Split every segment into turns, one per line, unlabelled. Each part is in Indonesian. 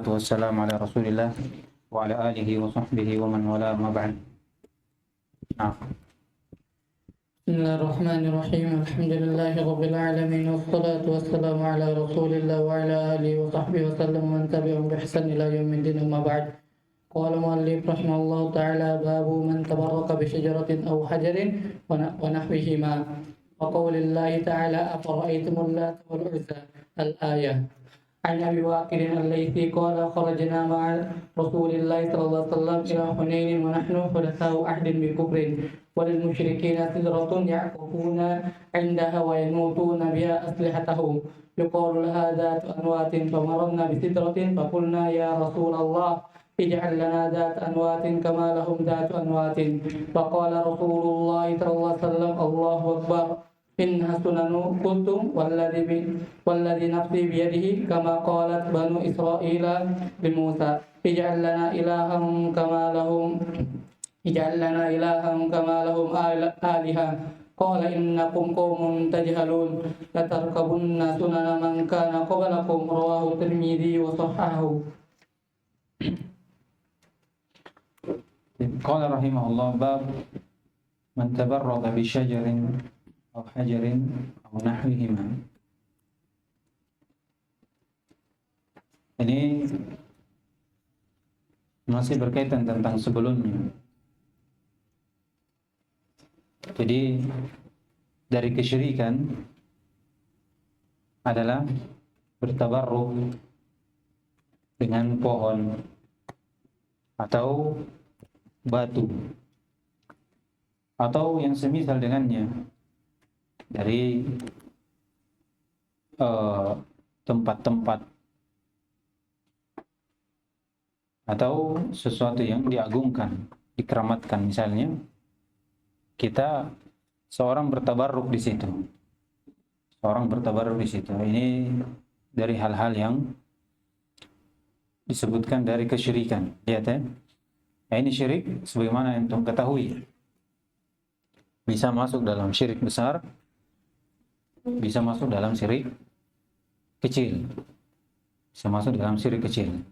wassalatu wassalamu ala Rasulillah wa ala alihi wa sahbihi wa man wala ma ba'd. Nah,
Bismillahirrahmanirrahim. Alhamdulillahi rabbil alamin wassalatu wassalamu ala Rasulillah wa ala alihi wa sahbihi wa sallam man tabi'ahum bi ihsan ila yaumiddin amma ba'd. Qala muallif rahimahullahu ta'ala babu man tabarraka bi syajaratin aw hajarin wa nahwihima. Wa qaulillahi ta'ala afara'aytumul lata wal uzza al-ayah. عن أبي واقد الليثي قال خرجنا مع رسول الله صلى الله عليه وسلم إلى حنين ونحن حدثاء عهد بكفر وللمشركين سدرة يعكفون عندها وينوتون بها أسلحتهم يقال لها ذات أنوات فمررنا بسدرة فقلنا يا رسول الله اجعل لنا ذات أنوات كما لهم ذات أنوات فقال رسول الله صلى الله عليه وسلم الله أكبر إنها سنن قلتم والذي نفسي بيده كما قالت بنو إسرائيل لموسى اجعل لنا إلها كما لهم آلهة قال إنكم قوم تجهلون لتركبن سنن من كان قبلكم رواه الترمذي وصححه.
qala rahimahullah bab man tabarraka bi syajarin aw hajarin aw nahwihima. Ini masih berkaitan tentang sebelumnya. Jadi dari kesyirikan adalah bertabarruk dengan pohon atau batu atau yang semisal dengannya dari tempat-tempat atau sesuatu yang diagungkan, dikeramatkan. Misalnya kita seorang bertabarruk di situ. Ini dari hal-hal yang disebutkan dari kesyirikan. Lihat ya. Nah, ini syirik sebagaimana yang antum ketahui. Bisa masuk dalam syirik besar, bisa masuk dalam syirik kecil.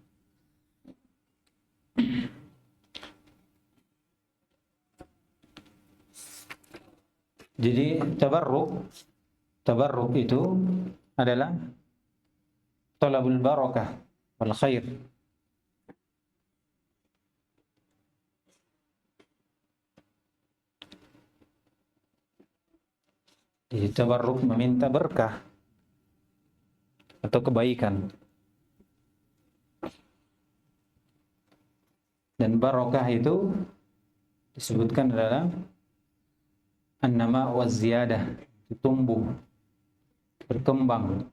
Jadi tabarruk itu adalah talabul barakah wal khair. Jadi tabarruk meminta berkah atau kebaikan. Dan barakah itu disebutkan adalah an-nama wa ziyadah, tumbuh, berkembang.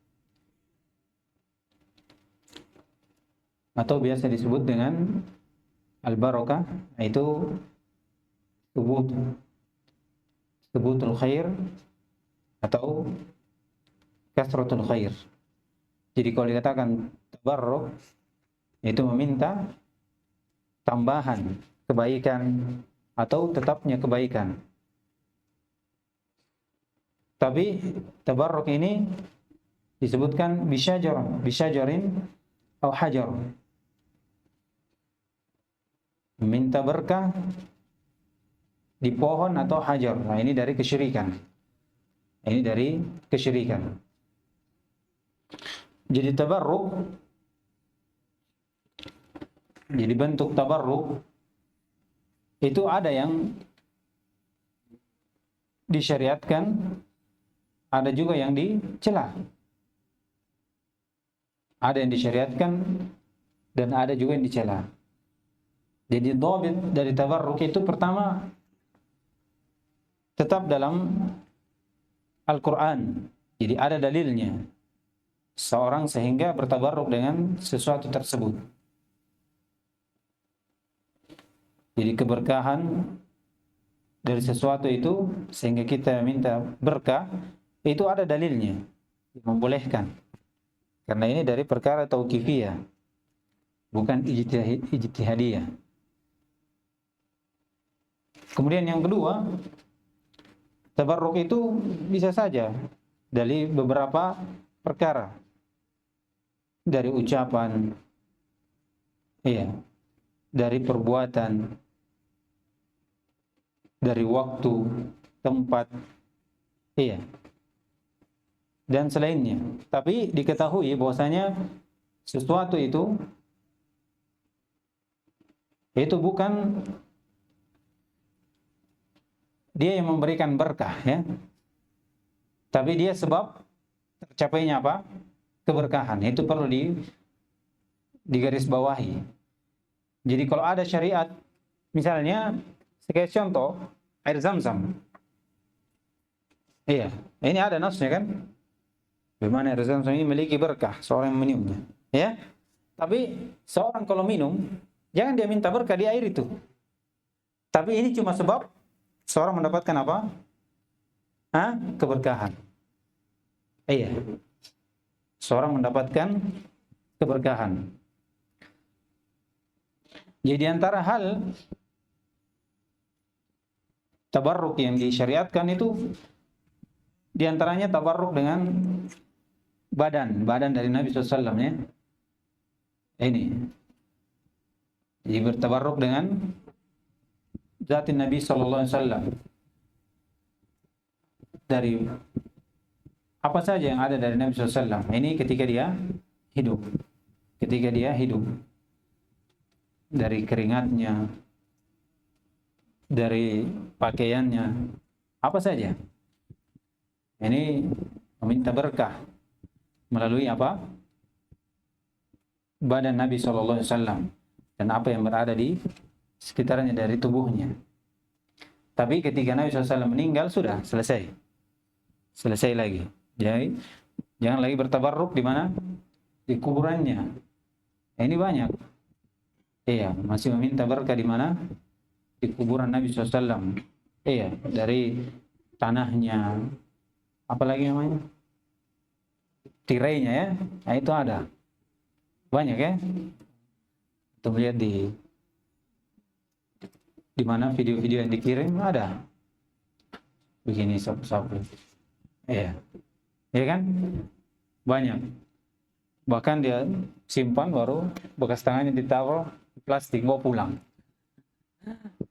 Atau biasa disebut dengan al-barakah, yaitu subutul khair atau kasratul khair. Jadi kalau dikatakan tabarruk itu meminta tambahan kebaikan atau tetapnya kebaikan. Tapi tabarruk ini disebutkan bisyajarin atau hajar. Meminta berkah di pohon atau hajar. Nah, ini dari kesyirikan. Jadi tabarruk, jadi bentuk tabarruk itu ada yang disyariatkan, ada juga yang dicela. Ada yang disyariatkan dan ada juga yang dicela. Jadi dhabit dari tabarruk itu pertama tetap dalam Al-Quran. Jadi ada dalilnya seorang sehingga bertabarruk dengan sesuatu tersebut. Jadi keberkahan dari sesuatu itu sehingga kita minta berkah, itu ada dalilnya yang membolehkan. Karena ini dari perkara tauqifiyah, bukan ijtihadiyah. Kemudian yang kedua, tabarruk itu bisa saja dari beberapa perkara. Dari ucapan, Iya, dari perbuatan, dari waktu, tempat, iya, dan selainnya. Tapi diketahui bahwasanya sesuatu itu bukan dia yang memberikan berkah, ya, tapi dia sebab tercapainya apa? Keberkahan. Itu perlu digarisbawahi. Jadi kalau ada syariat, misalnya sebagai contoh air Zam-Zam, iya, ini ada nasnya kan? Bagaimana air Zam-Zam ini memiliki berkah seorang yang minumnya, ya. Tapi seorang kalau minum, jangan dia minta berkah di air itu. Tapi ini cuma sebab seorang mendapatkan apa? Keberkahan. Iya. Seorang mendapatkan keberkahan. Jadi antara hal tabarruk yang disyariatkan itu diantaranya tabarruk dengan badan dari Nabi SAW, ya. Ini. Jadi bertabarruk dengan zatin Nabi SAW. Dari apa saja yang ada dari Nabi SAW. Ini ketika dia hidup. Ketika dia hidup. Dari keringatnya, dari pakaiannya, apa saja. Ini meminta berkah melalui apa? Badan Nabi SAW dan apa yang berada di sekitarnya dari tubuhnya. Tapi ketika Nabi SAW meninggal, sudah selesai. Selesai lagi. Jadi jangan lagi bertabarruk di mana? Di kuburannya. Ini banyak. Iya, masih meminta berkah di mana? Di kuburan Nabi SAW. Iya, dari tanahnya, apalagi namanya? Tirainya, ya. Nah, itu ada. Banyak, ya. Kita lihat di mana video-video yang dikirim ada. Begini sapu-sapu. Iya. Iya kan? Banyak. Bahkan dia simpan baru bekas tangannya ditaruh di plastik, bawa pulang.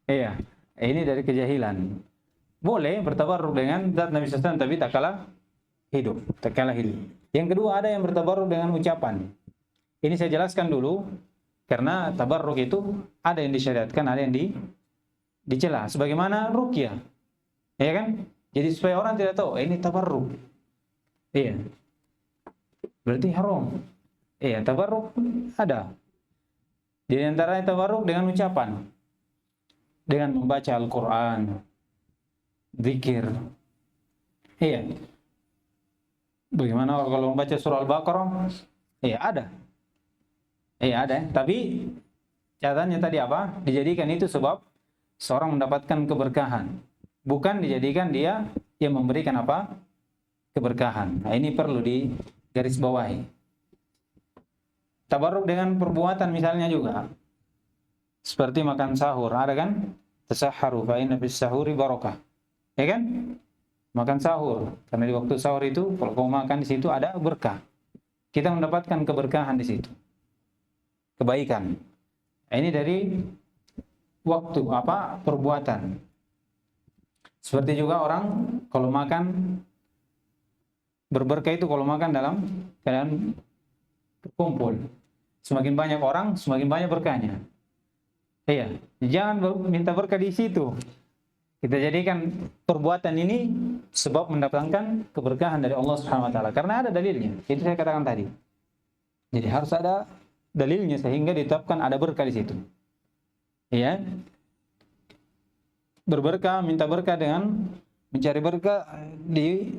Iya. Ini dari kejahilan. Boleh bertabarruk dengan zat Nabi SAW, tapi tak kalah hidup. Tak kalah hidup. Yang kedua, ada yang bertabarruk dengan ucapan. Ini saya jelaskan dulu, karena tabarruk itu ada yang disyariatkan, ada yang dicela. Sebagaimana ruqyah. Iya kan? Jadi supaya orang tidak tahu, ini tabarruk. Iya. Berarti haram. Iya, tabarruk ada. Di antara tabarruk dengan ucapan. Dengan membaca Al-Quran. Zikir. Iya. Bagaimana kalau membaca surah Al-Baqarah? Iya, ada. Iya, ada. Tapi catatannya tadi apa? Dijadikan itu sebab seorang mendapatkan keberkahan. Bukan dijadikan dia yang memberikan apa? Keberkahan. Nah, ini perlu digarisbawahi. Tabarruk dengan perbuatan misalnya juga. Seperti makan sahur, ada kan? Tasahharu fa inna fis sahuri barakah. Ya kan? Makan sahur. Karena di waktu sahur itu kalau kau makan di situ ada berkah. Kita mendapatkan keberkahan di situ. Kebaikan. Nah, ini dari waktu apa? Perbuatan. Seperti juga orang kalau makan berberkah itu kalau makan dalam keadaan berkumpul. Semakin banyak orang, semakin banyak berkahnya. Iya, jangan minta berkah di situ. Kita jadikan perbuatan ini sebab mendapatkan keberkahan dari Allah Subhanahu wa taala karena ada dalilnya. Itu saya katakan tadi. Jadi harus ada dalilnya sehingga ditetapkan ada berkah di situ. Iya. Berberkah, minta berkah dengan mencari berkah di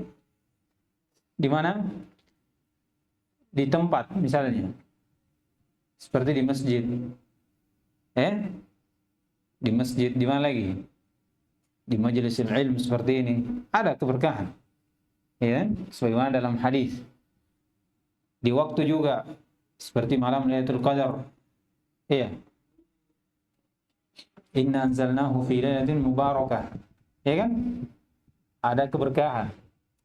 mana? Di tempat misalnya. Seperti di masjid. Di masjid, di mana lagi? Di majlisil ilm seperti ini ada keberkahan. Ya, sebagaimana dalam hadis. Di waktu juga seperti malam Lailatul Qadar. Iya. Inna anzalnahu fi lailatin mubarakah. Ya kan? Ada keberkahan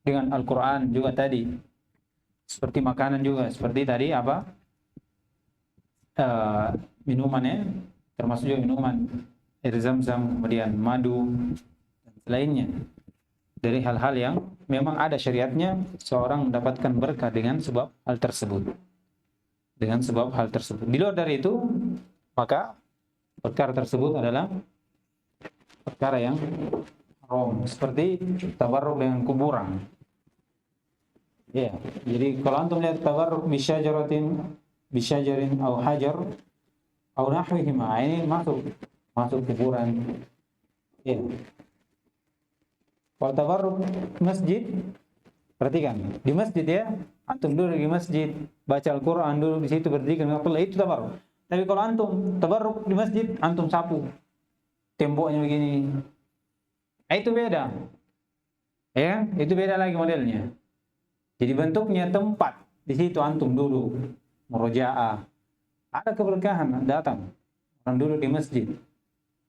dengan Al-Qur'an juga tadi. Seperti makanan juga, seperti tadi apa? eh, minumannya, termasuk juga minuman air zam-zam, kemudian madu dan selainnya dari hal-hal yang memang ada syariatnya seorang mendapatkan berkah dengan sebab hal tersebut. Dengan sebab hal tersebut. Di luar dari itu, maka perkara tersebut adalah perkara yang haram, seperti tabarruk dengan kuburan. Ya, jadi kalau antum lihat tabarruk bisyajarin au hajar au nahwihima, ini masuk kuburan. Ya. Kalau tabarruk masjid, perhatikan, di masjid ya, antum duduk di masjid, baca Al-Quran dulu di situ berzikir dengan Allah, itu tabarruk. Tapi kalau antum tabarruk di masjid, antum sapu temboknya begini, itu beda. Ya, itu beda lagi modelnya. Jadi bentuknya tempat di situ antum duduk, murojaah, ada keberkahan datang orang duduk di masjid,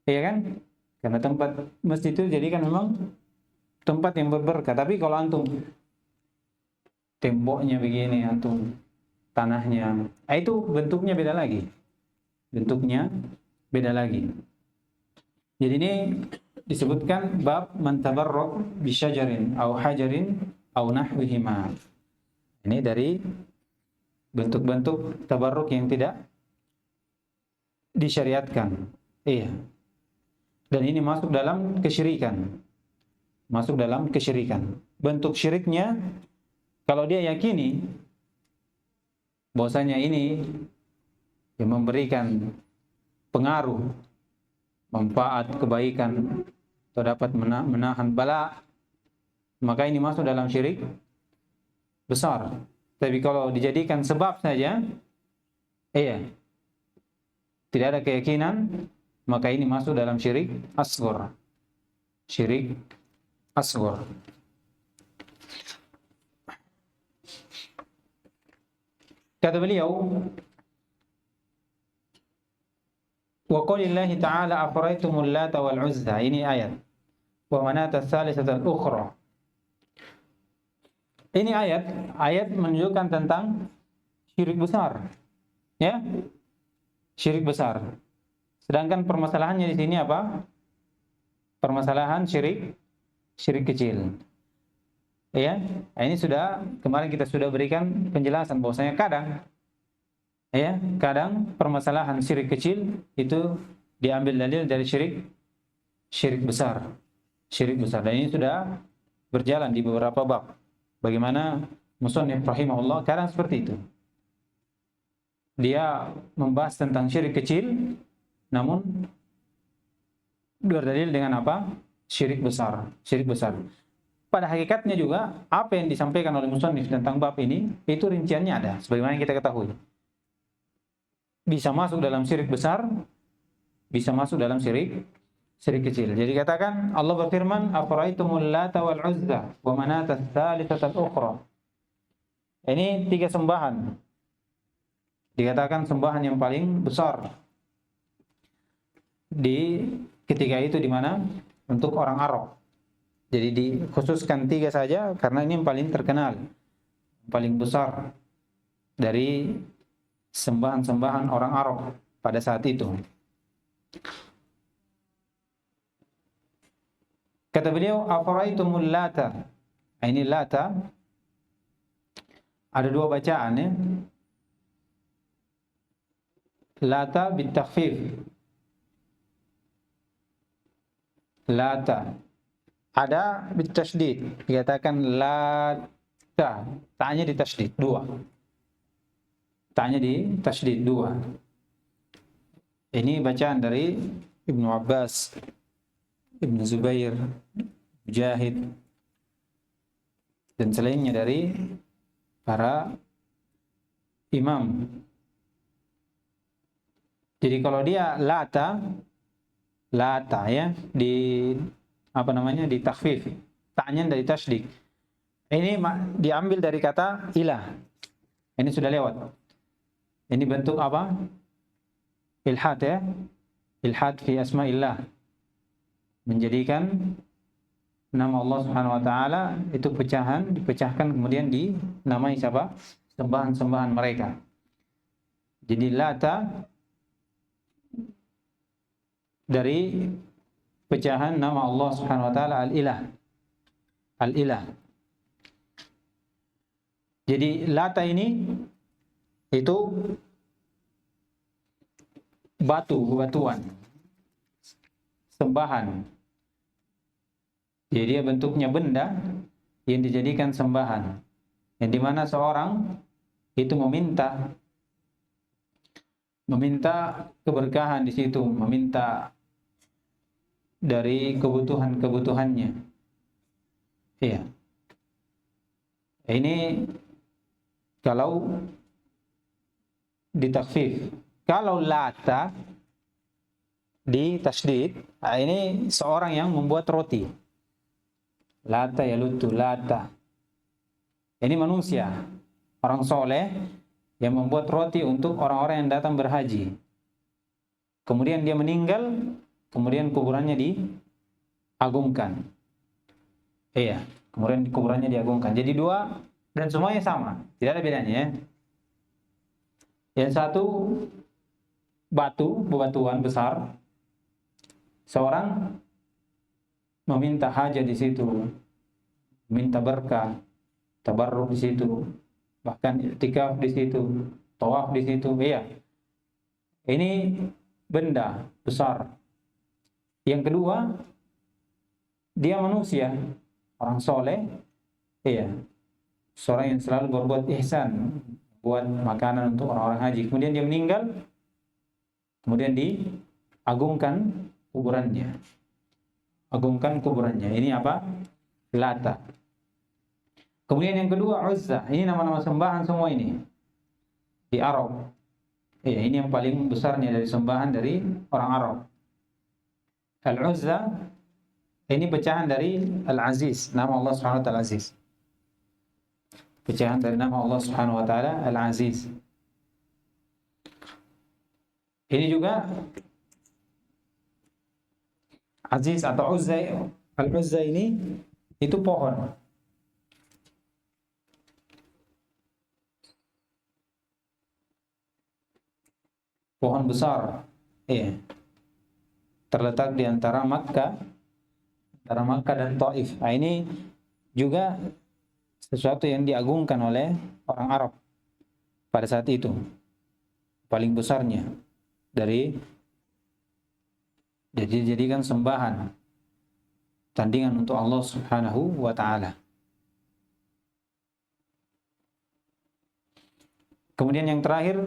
iya kan? Karena tempat masjid itu jadi kan memang tempat yang berberkah. Tapi kalau antum temboknya begini, antum tanahnya, itu bentuknya beda lagi. Bentuknya beda lagi. Jadi ini disebutkan bab man tabarruk bisyajarin au hajarin au nahwihima. Ini dari bentuk-bentuk tabarruk yang tidak disyariatkan. Iya. Dan ini masuk dalam kesyirikan. Masuk dalam kesyirikan. Bentuk syiriknya, kalau dia yakini bahwasanya ini yang memberikan pengaruh, manfaat, kebaikan, atau dapat menahan bala, maka ini masuk dalam syirik besar. Tapi kalau dijadikan sebab saja, iya, tidak ada keyakinan, maka ini masuk dalam syirik asghar. Syirik asghar. Kata beliau, wa qaulillahi ta'ala afaraitumul lata wal uzza, ini ayat, wa manata tsalisata al-ukhra. Ini ayat menunjukkan tentang syirik besar. Ya? Syirik besar. Sedangkan permasalahannya di sini apa? Permasalahan syirik kecil. Ya, ini sudah kemarin kita sudah berikan penjelasan bahwasanya kadang permasalahan syirik kecil itu diambil dalil dari syirik besar. Syirik besar. Dan ini sudah berjalan di beberapa bab. Bagaimana musannif rahimahullah kadang seperti itu. Dia membahas tentang syirik kecil, namun berdalil dengan apa? Syirik besar. Syirik besar. Pada hakikatnya juga apa yang disampaikan oleh musannif tentang bab ini itu rinciannya ada, sebagaimana yang kita ketahui. Bisa masuk dalam syirik besar, bisa masuk dalam syirik kecil. Jadi katakan Allah berfirman, afaraitumul lata wal uzza wa manata tsalisata al-ukhra. Ini 3 sembahan. Dikatakan sembahan yang paling besar di ketika itu di mana? Untuk orang Arab. Jadi dikhususkan 3 saja karena ini yang paling terkenal, paling besar dari sembahan-sembahan orang Arab pada saat itu. Kata beliau, afaraitumul lata. Ini lata ada 2 bacaan ya. Lata bitakhfif. Lata. Ada bitasydid, dikatakan lata. Ta'nya ditasydid 2. Ta'nya ditasydid 2. Ini bacaan dari Ibnu Abbas, Ibnu Zubair, Mujahid, dan selainnya dari para imam. Jadi kalau dia lata ya, di takhfif, ta'nya dari tasydid. Ini diambil dari kata ilah. Ini sudah lewat. Ini bentuk apa? Ilhad ya. Ilhad fi asma'illah. Menjadikan nama Allah Subhanahu wa taala itu dipecahkan kemudian dinamai siapa? Sembahan-sembahan mereka. Jadi Lata dari pecahan nama Allah Subhanahu wa taala Al-Ilah. Al-Ilah. Jadi Lata ini itu batuan, sembahan. Jadi dia bentuknya benda yang dijadikan sembahan. Yang dimana seorang itu meminta keberkahan di situ, meminta dari kebutuhan-kebutuhannya. Iya. Ini kalau ditakfif. Kalau Lata di tasydid, ini seorang yang membuat roti. Lata yalutu, Lata. Ini manusia, orang soleh yang membuat roti untuk orang-orang yang datang berhaji. Kemudian dia meninggal, kemudian kuburannya diagungkan. Iya, kemudian kuburannya diagungkan. Jadi dua dan semuanya sama, tidak ada bedanya ya. Yang satu bebatuan besar, seorang meminta hajat di situ, minta berkah, tabarruk di situ, bahkan i'tikaf di situ, tawaf di situ. Iya. Ini benda besar. Yang kedua, dia manusia, orang soleh, iya, seorang yang selalu berbuat ihsan, buat makanan untuk orang-orang haji. Kemudian dia meninggal, kemudian diagungkan kuburannya. Agungkan kuburannya. Ini apa? Lata. Kemudian yang kedua Uzza. Ini nama-nama sembahan semua ini di Arab. Iya, ini yang paling besarnya dari sembahan dari orang Arab. Al-Uzza ini pecahan dari Al-Aziz, nama Allah Subhanahu wa taala Aziz. Pecahan dari nama Allah Subhanahu wa taala Al-Aziz. Ini juga Aziz atau Uzza. Al-Uzza ini itu pohon. Pohon besar. Iya. Terletak di antara Makkah dan Taif. Nah, ini juga sesuatu yang diagungkan oleh orang Arab pada saat itu. Paling besarnya jadi dijadikan sembahan, tandingan untuk Allah Subhanahu wa taala. Kemudian yang terakhir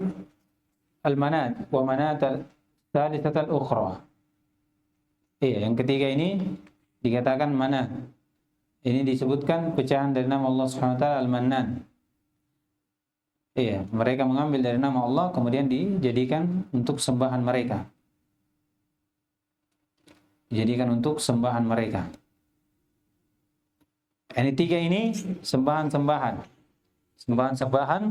Al-Manat wa Manat al-Thalitsat al-Ukhra. Iya, yang ketiga ini dikatakan Manat. Ini disebutkan pecahan dari nama Allah Subhanahu wa taala Al-Mannan. Iya, mereka mengambil dari nama Allah kemudian dijadikan untuk sembahan mereka. Dijadikan untuk sembahan mereka. Ini tiga ini sembahan-sembahan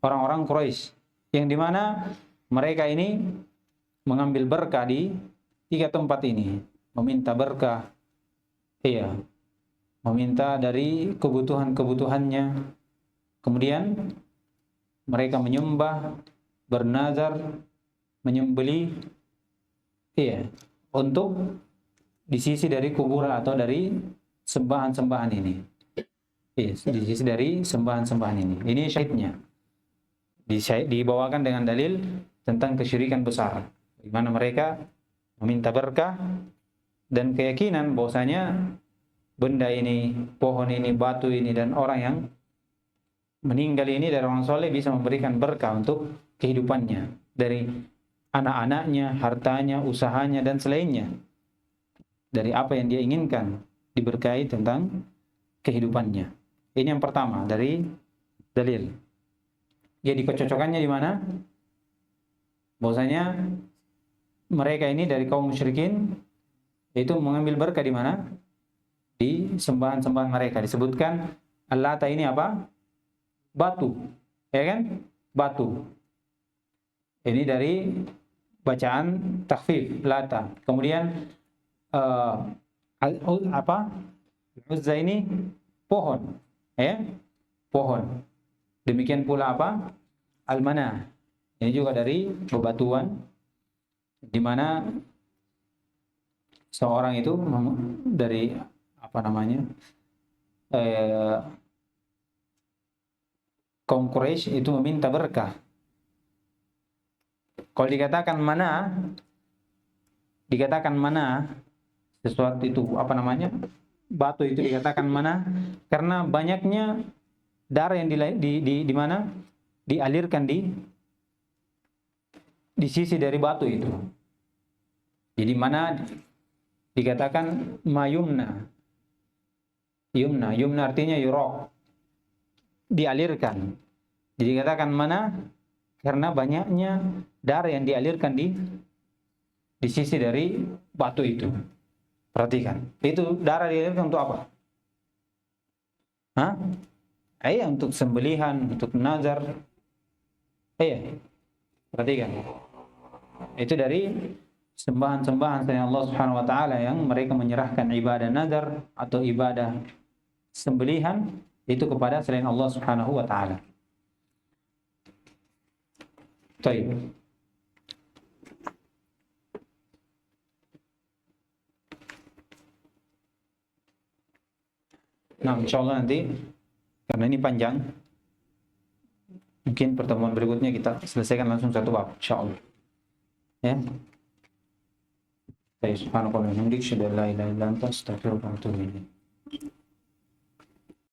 orang-orang Quraisy, yang dimana mereka ini mengambil berkah di tiga tempat ini, meminta berkah, iya, meminta dari kebutuhan-kebutuhannya. Kemudian mereka menyembah, bernazar, menyembelih, iya, untuk di sisi dari kuburan atau dari sembahan-sembahan ini. Iya, di sisi dari sembahan-sembahan ini. Ini syahidnya. Dibawakan dengan dalil tentang kesyirikan besar, di mana mereka meminta berkah dan keyakinan bahwasanya benda ini, pohon ini, batu ini, dan orang yang meninggal ini dari orang soleh bisa memberikan berkah untuk kehidupannya, dari anak-anaknya, hartanya, usahanya, dan selainnya, dari apa yang dia inginkan diberkahi tentang kehidupannya. Ini yang pertama dari dalil. Jadi kecocokannya di mana? Bahwasanya mereka ini dari kaum musyrikin itu mengambil berkah di mana? Di sembahan-sembahan mereka. Disebutkan Al-Lata ini apa? Batu, ya kan? Batu. Ini dari bacaan takhfif Lata. Kemudian Uzza ini pohon, ya, pohon. Demikian pula apa? Al-Manah. Ini juga dari bebatuan di mana seorang itu dari apa namanya kaum Quraisy itu meminta berkah. Kalau dikatakan mana sesuatu itu apa namanya batu itu dikatakan mana karena banyaknya darah yang di mana dialirkan di sisi dari batu itu. Jadi mana dikatakan mayumna. Yumna artinya yurok. Dialirkan. Jadi dikatakan mana karena banyaknya darah yang dialirkan di sisi dari batu itu. Perhatikan. Itu darah dialirkan untuk apa? Hah? Untuk sembelihan, untuk nazar. Perhatikan. Itu dari sembahan-sembahan selain Allah Subhanahu wa taala yang mereka menyerahkan ibadah nazar atau ibadah sembelihan itu kepada selain Allah Subhanahu wa taala. Baik. Nah, insyaallah nanti karena ini panjang mungkin pertemuan berikutnya kita selesaikan langsung satu bab insyaallah. Ya. Baik, subhanallah wa bihamdihi, asyhadu an la ilaha illa anta, astaghfiruka wa atubu ilaik.